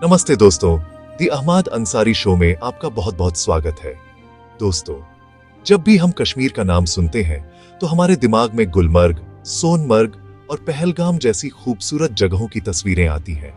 नमस्ते दोस्तों, दी अहमद अंसारी शो में आपका बहुत बहुत स्वागत है। दोस्तों, जब भी हम कश्मीर का नाम सुनते हैं तो हमारे दिमाग में गुलमर्ग, सोनमर्ग और पहलगाम जैसी खूबसूरत जगहों की तस्वीरें आती हैं।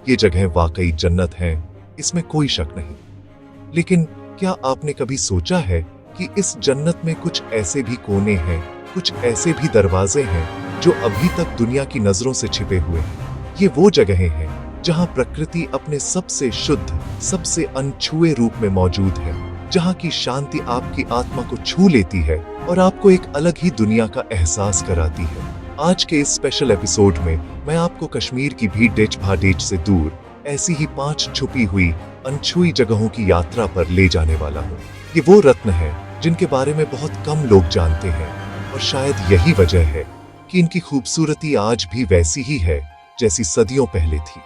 ये जगह वाकई जन्नत हैं, इसमें कोई शक नहीं। लेकिन क्या आपने कभी सोचा है कि इस जन्नत में कुछ ऐसे भी कोने हैं, कुछ ऐसे भी दरवाजे हैं जो अभी तक दुनिया की नजरों से छिपे हुए हैं? ये वो जगहें हैं जहां प्रकृति अपने सबसे शुद्ध, सबसे अनछुए रूप में मौजूद है, जहां की शांति आपकी आत्मा को छू लेती है और आपको एक अलग ही दुनिया का एहसास कराती है। आज के इस स्पेशल एपिसोड में मैं आपको कश्मीर की भीड़ डेच भाडेच से दूर ऐसी ही 5 छुपी हुई अनछुई जगहों की यात्रा पर ले जाने वाला हूँ। ये वो रत्न है जिनके बारे में बहुत कम लोग जानते हैं और शायद यही वजह है कि इनकी खूबसूरती आज भी वैसी ही है जैसी सदियों पहले थी।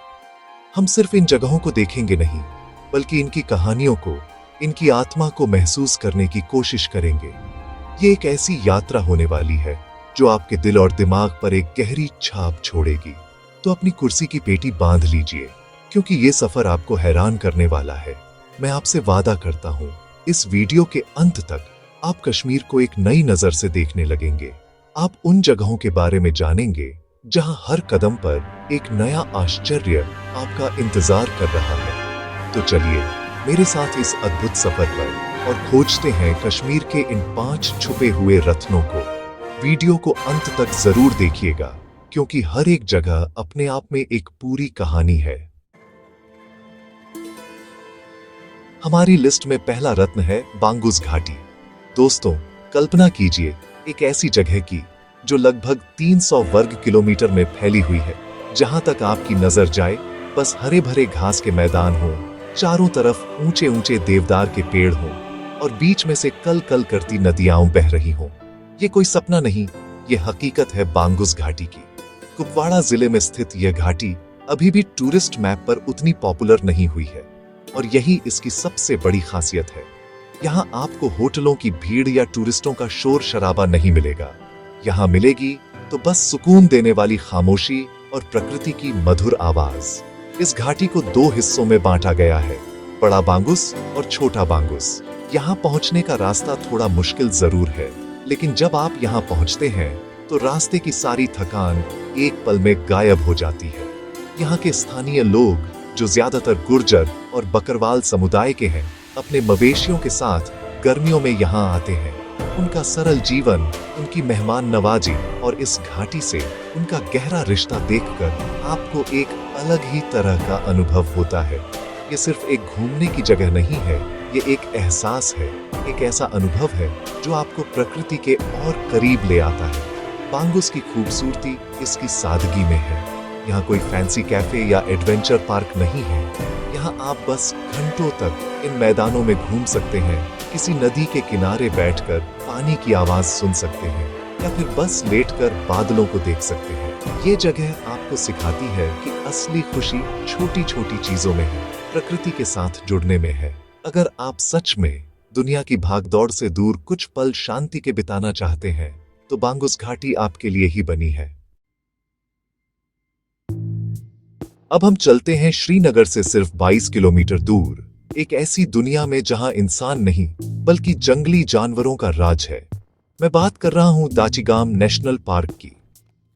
हम सिर्फ इन जगहों को देखेंगे नहीं, बल्कि इनकी कहानियों को, इनकी आत्मा को महसूस करने की कोशिश करेंगे। ये एक ऐसी यात्रा होने वाली है जो आपके दिल और दिमाग पर एक गहरी छाप छोड़ेगी। तो अपनी कुर्सी की पेटी बांध लीजिए, क्योंकि ये सफर आपको हैरान करने वाला है। मैं आपसे वादा करता हूं, इस वीडियो के अंत तक आप कश्मीर को एक नई नजर से देखने लगेंगे। आप उन जगहों के बारे में जानेंगे जहां हर कदम पर एक नया आश्चर्य आपका इंतजार कर रहा है। तो चलिए मेरे साथ इस अद्भुत सफर पर और खोजते हैं कश्मीर के इन 5 छुपे हुए रत्नों को। वीडियो को अंत तक जरूर देखिएगा, क्योंकि हर एक जगह अपने आप में एक पूरी कहानी है। हमारी लिस्ट में पहला रत्न है बांगुस घाटी। दोस्तों, कल्पना कीजिए एक ऐसी जगह की जो लगभग 300 वर्ग किलोमीटर में फैली हुई है। जहां तक आपकी नजर जाए बस हरे भरे घास के मैदान हो, चारों तरफ ऊंचे ऊंचे देवदार के पेड़ हो और बीच में से कल कल करती नदियां बह रही हो। ये कोई सपना नहीं, ये हकीकत है बांगुस घाटी की। कुपवाड़ा जिले में स्थित यह घाटी अभी भी टूरिस्ट मैप पर उतनी पॉपुलर नहीं हुई है और यही इसकी सबसे बड़ी खासियत है। यहाँ आपको होटलों की भीड़ या टूरिस्टों का शोर शराबा नहीं मिलेगा। यहाँ मिलेगी तो बस सुकून देने वाली खामोशी और प्रकृति की मधुर आवाज। इस घाटी को 2 हिस्सों में बांटा गया है, बड़ा बांगुस और छोटा बांगुस। यहाँ पहुंचने का रास्ता थोड़ा मुश्किल जरूर है, लेकिन जब आप यहाँ पहुंचते हैं तो रास्ते की सारी थकान एक पल में गायब हो जाती है। यहाँ के स्थानीय लोग, जो ज्यादातर गुर्जर और बकरवाल समुदाय के हैं, अपने मवेशियों के साथ गर्मियों में यहाँ आते हैं। उनका सरल जीवन, उनकी मेहमान नवाजी और इस घाटी से उनका गहरा रिश्ता देखकर आपको एक अलग ही तरह का अनुभव होता है। ये सिर्फ एक घूमने की जगह नहीं है, ये एक एहसास है, एक ऐसा अनुभव है जो आपको प्रकृति के और करीब ले आता है। बांगुस की खूबसूरती इसकी सादगी में है। यहाँ कोई फैंसी कैफे या एडवेंचर पार्क नहीं है। यहाँ आप बस घंटों तक इन मैदानों में घूम सकते हैं, किसी नदी के किनारे बैठकर पानी की आवाज सुन सकते हैं या फिर बस लेटकर बादलों को देख सकते हैं। ये जगह आपको सिखाती है कि असली खुशी छोटी छोटी चीजों में है, प्रकृति के साथ जुड़ने में है। अगर आप सच में दुनिया की भागदौड़ से दूर कुछ पल शांति के बिताना चाहते हैं तो बांगुस घाटी आपके लिए ही बनी है। अब हम चलते हैं श्रीनगर से सिर्फ 22 किलोमीटर दूर, एक ऐसी दुनिया में जहां इंसान नहीं बल्कि जंगली जानवरों का राज है। मैं बात कर रहा हूं दाचिगाम नेशनल पार्क की।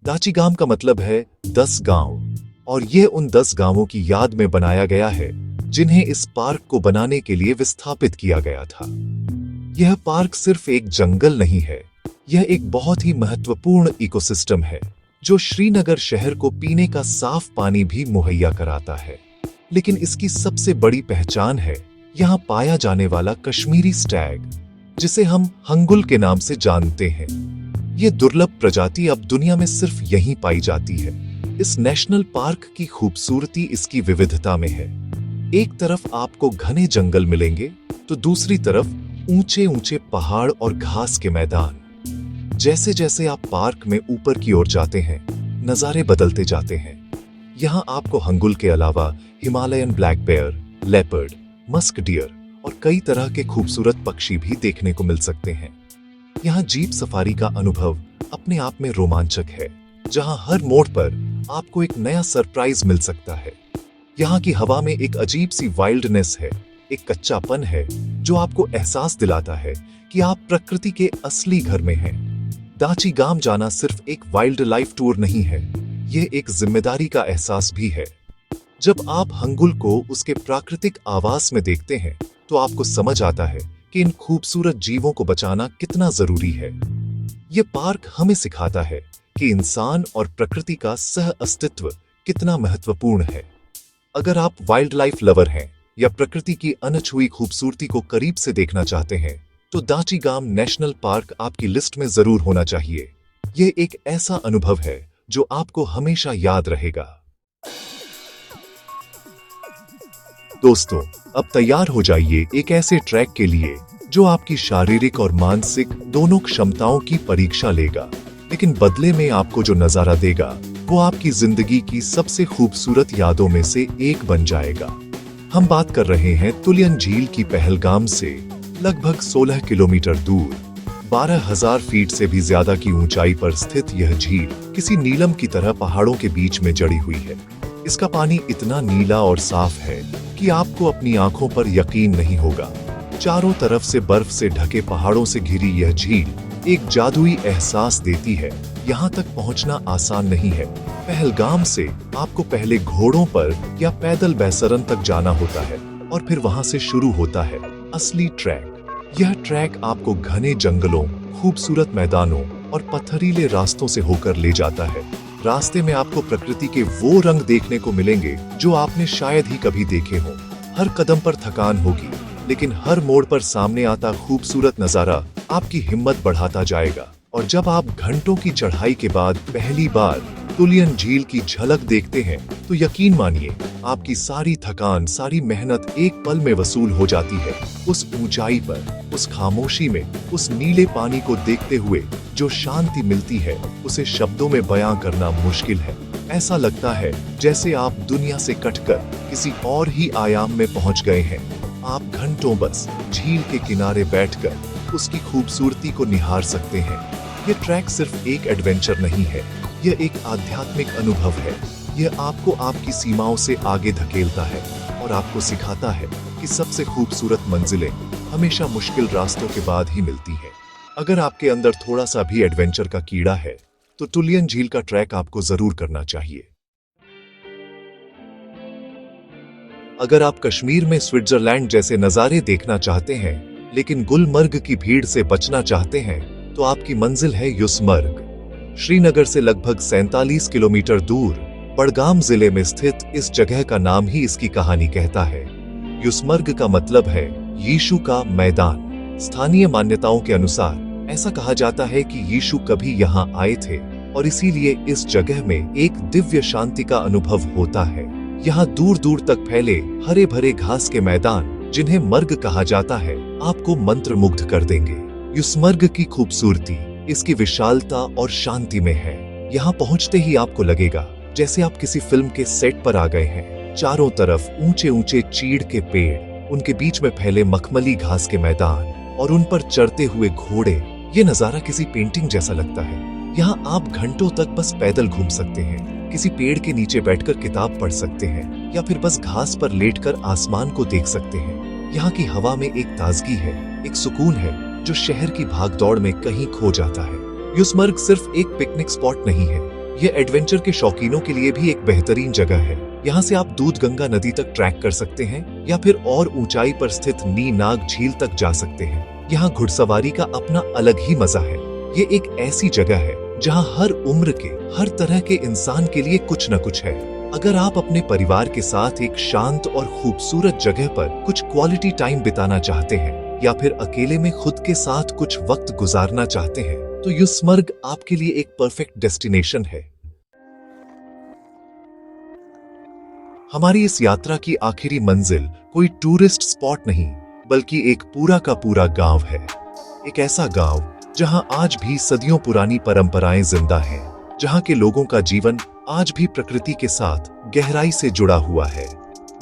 दाचिगाम का मतलब है 10 गांव, और यह उन 10 गांवों की याद में बनाया गया है जिन्हें इस पार्क को बनाने के लिए विस्थापित किया गया था। यह पार्क सिर्फ एक जंगल नहीं है, यह एक बहुत ही महत्वपूर्ण इकोसिस्टम है जो श्रीनगर शहर को पीने का साफ पानी भी मुहैया कराता है। लेकिन इसकी सबसे बड़ी पहचान है यहाँ पाया जाने वाला कश्मीरी स्टैग, जिसे हम हंगुल के नाम से जानते हैं। ये दुर्लभ प्रजाति अब दुनिया में सिर्फ यहीं पाई जाती है। इस नेशनल पार्क की खूबसूरती इसकी विविधता में है। एक तरफ आपको घने जंगल मिलेंगे तो दूसरी तरफ ऊंचे ऊंचे पहाड़ और घास के मैदान। जैसे जैसे आप पार्क में ऊपर की ओर जाते हैं, नजारे बदलते जाते हैं। यहाँ आपको हंगुल के अलावा Himalayan black bear, leopard, musk deer और कई तरह के खूबसूरत पक्षी भी देखने को मिल सकते हैं। यहाँ जीप सफारी का अनुभव अपने आप में रोमांचक है, जहाँ हर मोड़ पर आपको एक नया सरप्राइज मिल सकता है। यहाँ की हवा में एक अजीब सी वाइल्डनेस है, एक कच्चापन है जो आपको एहसास दिलाता है कि आप प्रकृति के असली घर में हैं। दाची गाम जाना सिर्फ एक वाइल्ड लाइफ टूर नहीं है, यह एक जिम्मेदारी का एहसास भी है। जब आप हंगुल को उसके प्राकृतिक आवास में देखते हैं तो आपको समझ आता है कि इन खूबसूरत जीवों को बचाना कितना जरूरी है। यह पार्क हमें सिखाता है कि इंसान और प्रकृति का सह अस्तित्व कितना महत्वपूर्ण है। अगर आप वाइल्ड लाइफ लवर हैं या प्रकृति की अनछुई खूबसूरती को करीब से देखना चाहते हैं तो दाची गाम नेशनल पार्क आपकी लिस्ट में जरूर होना चाहिए। यह एक ऐसा अनुभव है जो आपको हमेशा याद रहेगा। दोस्तों, अब तैयार हो जाइए एक ऐसे ट्रैक के लिए जो आपकी शारीरिक और मानसिक दोनों क्षमताओं की परीक्षा लेगा, लेकिन बदले में आपको जो नजारा देगा वो आपकी जिंदगी की सबसे खूबसूरत यादों में से एक बन जाएगा। हम बात कर रहे हैं तुलियन झील की। पहलगाम से लगभग 16 किलोमीटर दूर 12,000 फीट से भी ज्यादा की ऊंचाई पर स्थित यह झील किसी नीलम की तरह पहाड़ों के बीच में जड़ी हुई है। इसका पानी इतना नीला और साफ है कि आपको अपनी आंखों पर यकीन नहीं होगा। चारों तरफ से बर्फ से ढके पहाड़ों से घिरी यह झील एक जादुई एहसास देती है। यहाँ तक पहुँचना आसान नहीं है। पहलगाम से आपको पहले घोड़ों पर या पैदल बैसरन तक जाना होता है और फिर वहाँ से शुरू होता है असली ट्रैक। यह ट्रैक आपको घने जंगलों, खूबसूरत मैदानों और पथरीले रास्तों से होकर ले जाता है। रास्ते में आपको प्रकृति के वो रंग देखने को मिलेंगे जो आपने शायद ही कभी देखे हों। हर कदम पर थकान होगी, लेकिन हर मोड़ पर सामने आता खूबसूरत नजारा आपकी हिम्मत बढ़ाता जाएगा। और जब आप घंटों की चढ़ाई के बाद पहली बार तुलियन झील की झलक देखते हैं तो यकीन मानिए आपकी सारी थकान, सारी मेहनत एक पल में वसूल हो जाती है। उस ऊंचाई पर, उस खामोशी में, उस नीले पानी को देखते हुए जो शांति मिलती है उसे शब्दों में बयां करना मुश्किल है। ऐसा लगता है जैसे आप दुनिया से कटकर किसी और ही आयाम में पहुंच गए हैं। आप घंटों बस झील के किनारे बैठकर उसकी खूबसूरती को निहार सकते हैं। ये ट्रैक सिर्फ एक एडवेंचर नहीं है, यह एक आध्यात्मिक अनुभव है। यह आपको आपकी सीमाओं से आगे धकेलता है और आपको सिखाता है कि सबसे खूबसूरत मंजिलें हमेशा मुश्किल रास्तों के बाद ही मिलती हैं। अगर आपके अंदर थोड़ा सा भी एडवेंचर का कीड़ा है तो तुलियन झील का ट्रैक आपको जरूर करना चाहिए। अगर आप कश्मीर में स्विट्जरलैंड जैसे नजारे देखना चाहते हैं लेकिन गुलमर्ग की भीड़ से बचना चाहते हैं तो आपकी मंजिल है युसमर्ग। श्रीनगर से लगभग 47 किलोमीटर दूर बडगाम जिले में स्थित इस जगह का नाम ही इसकी कहानी कहता है। युसमर्ग का मतलब है यीशु का मैदान। स्थानीय मान्यताओं के अनुसार ऐसा कहा जाता है कि यीशु कभी यहाँ आए थे और इसीलिए इस जगह में एक दिव्य शांति का अनुभव होता है। यहाँ दूर दूर तक फैले हरे भरे घास के मैदान, जिन्हें मर्ग कहा जाता है, आपको मंत्रमुग्ध कर देंगे। युसमर्ग की खूबसूरती इसकी विशालता और शांति में है। यहाँ पहुँचते ही आपको लगेगा जैसे आप किसी फिल्म के सेट पर आ गए हैं। चारों तरफ ऊंचे ऊंचे चीड़ के पेड़, उनके बीच में फैले मखमली घास के मैदान और उन पर चढ़ते हुए घोड़े। ये नजारा किसी पेंटिंग जैसा लगता है। यहाँ आप घंटों तक बस पैदल घूम सकते हैं, किसी पेड़ के नीचे बैठकर किताब पढ़ सकते हैं या फिर बस घास पर लेटकर आसमान को देख सकते हैं। यहाँ की हवा में एक ताजगी है, एक सुकून है जो शहर की भागदौड़ में कहीं खो जाता है। युसमर्ग सिर्फ एक पिकनिक स्पॉट नहीं है, यह एडवेंचर के शौकीनों के लिए भी एक बेहतरीन जगह है। यहाँ से आप दूध गंगा नदी तक ट्रैक कर सकते हैं या फिर और ऊंचाई पर स्थित नी नाग झील तक जा सकते हैं। यहाँ घुड़सवारी का अपना अलग ही मजा है। ये एक ऐसी जगह है जहाँ हर उम्र के, हर तरह के इंसान के लिए कुछ न कुछ है। अगर आप अपने परिवार के साथ एक शांत और खूबसूरत जगह पर कुछ क्वालिटी टाइम बिताना चाहते हैं या फिर अकेले में खुद के साथ कुछ वक्त गुजारना चाहते हैं तो युसमर्ग आपके लिए एक परफेक्ट डेस्टिनेशन है। हमारी इस यात्रा की आखिरी मंजिल कोई टूरिस्ट स्पॉट नहीं बल्कि एक पूरा का पूरा गांव है। एक ऐसा गांव जहां आज भी सदियों पुरानी परंपराएं जिंदा हैं, जहां के लोगों का जीवन आज भी प्रकृति के साथ गहराई से जुड़ा हुआ है।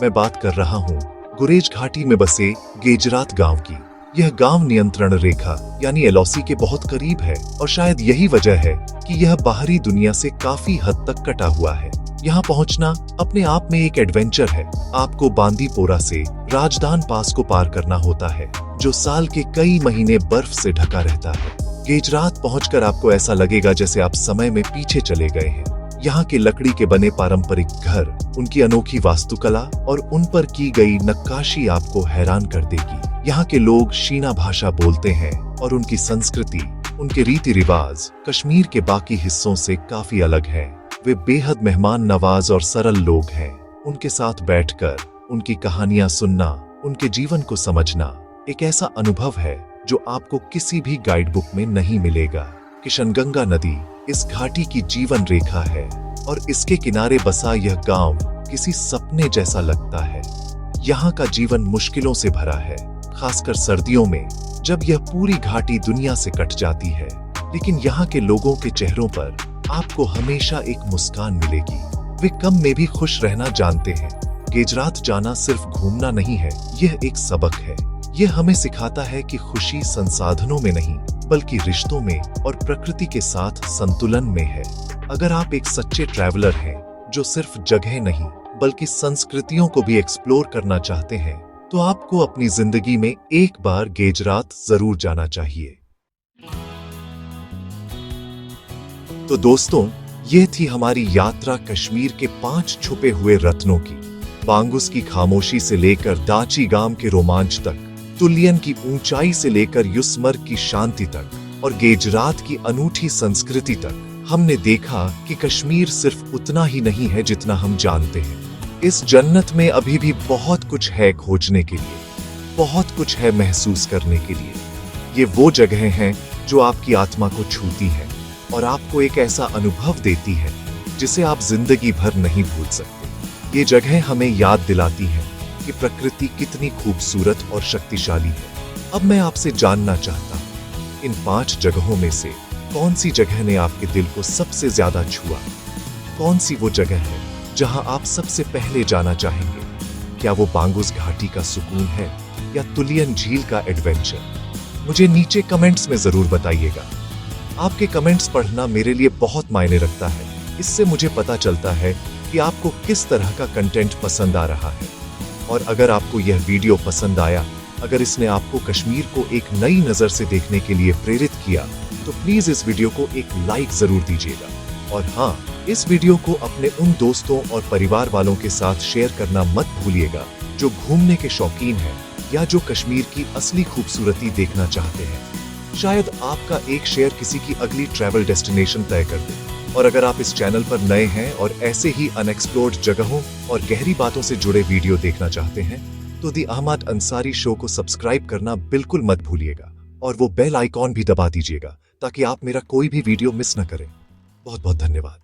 मैं बात कर रहा हूं गुरेज घाटी में बसे गेजरात गांव की। यह गांव नियंत्रण रेखा यानी एलओसी के बहुत करीब है और शायद यही वजह है कि यह बाहरी दुनिया से काफी हद तक कटा हुआ है। यहाँ पहुँचना अपने आप में एक एडवेंचर है। आपको बांदीपोरा से राजदान पास को पार करना होता है, जो साल के कई महीने बर्फ से ढका रहता है। गेजरात पहुंचकर आपको ऐसा लगेगा जैसे आप समय में पीछे चले गए हैं। यहाँ के लकड़ी के बने पारंपरिक घर, उनकी अनोखी वास्तुकला और उन पर की गई नक्काशी आपको हैरान कर देगी। यहाँ के लोग शीना भाषा बोलते हैं और उनकी संस्कृति, उनके रीति रिवाज कश्मीर के बाकी हिस्सों से काफी अलग है। वे बेहद मेहमान नवाज और सरल लोग हैं। उनके साथ बैठकर उनकी कहानियां सुनना, उनके जीवन को समझना एक ऐसा अनुभव है जो आपको किसी भी गाइड बुक में नहीं मिलेगा। किशनगंगा नदी इस घाटी की जीवन रेखा है और इसके किनारे बसा यह गांव किसी सपने जैसा लगता है। यहाँ का जीवन मुश्किलों से भरा है, खासकर सर्दियों में जब यह पूरी घाटी दुनिया से कट जाती है। लेकिन यहाँ के लोगों के चेहरों पर आपको हमेशा एक मुस्कान मिलेगी। वे कम में भी खुश रहना जानते हैं। गेजरात जाना सिर्फ घूमना नहीं है, यह एक सबक है। यह हमें सिखाता है कि खुशी संसाधनों में नहीं, बल्कि रिश्तों में और प्रकृति के साथ संतुलन में है। अगर आप एक सच्चे ट्रैवलर हैं, जो सिर्फ जगह नहीं बल्कि संस्कृतियों को भी एक्सप्लोर करना चाहते हैं, तो आपको अपनी जिंदगी में एक बार गेजरात जरूर जाना चाहिए। तो दोस्तों, ये थी हमारी यात्रा कश्मीर के 5 छुपे हुए रत्नों की। बांगुस की खामोशी से लेकर दाची गांव के रोमांच तक, तुलियन की ऊंचाई से लेकर युसमर की शांति तक और गेजरात की अनूठी संस्कृति तक, हमने देखा कि कश्मीर सिर्फ उतना ही नहीं है जितना हम जानते हैं। इस जन्नत में अभी भी बहुत कुछ है खोजने के लिए, बहुत कुछ है महसूस करने के लिए। ये वो जगह हैं जो आपकी आत्मा को छूती हैं और आपको एक ऐसा अनुभव देती है जिसे आप जिंदगी भर नहीं भूल सकते। ये जगह हमें याद दिलाती है कि प्रकृति कितनी खूबसूरत और शक्तिशाली है। अब मैं आपसे जानना चाहता हूँ, इन 5 जगहों में से कौन सी जगह ने आपके दिल को सबसे ज्यादा छुआ? कौन सी वो जगह है जहां आप सबसे पहले जाना चाहेंगे? क्या वो बांगुस घाटी का सुकून है या तुलियन झील का एडवेंचर? मुझे नीचे कमेंट्स में जरूर बताइएगा। आपके कमेंट्स पढ़ना मेरे लिए बहुत मायने रखता है। इससे मुझे पता चलता है कि आपको किस तरह का कंटेंट पसंद आ रहा है। और अगर आपको यह वीडियो पसंद आया, अगर इसने आपको कश्मीर को एक नई नजर से देखने के लिए प्रेरित किया, तो प्लीज इस वीडियो को एक लाइक जरूर दीजिएगा। और हाँ, इस वीडियो को अपने उन दोस्तों और परिवार वालों के साथ शेयर करना मत भूलिएगा जो घूमने के शौकीन हैं या जो कश्मीर की असली खूबसूरती देखना चाहते हैं। शायद आपका एक शेयर किसी की अगली ट्रैवल डेस्टिनेशन तय कर दे। और अगर आप इस चैनल पर नए हैं और ऐसे ही अनएक्सप्लोर्ड जगहों और गहरी बातों से जुड़े वीडियो देखना चाहते हैं, तो दी अहमद अंसारी शो को सब्सक्राइब करना बिल्कुल मत भूलिएगा और वो बेल आइकॉन भी दबा दीजिएगा ताकि आप मेरा कोई भी वीडियो मिस न करें। बहुत बहुत धन्यवाद।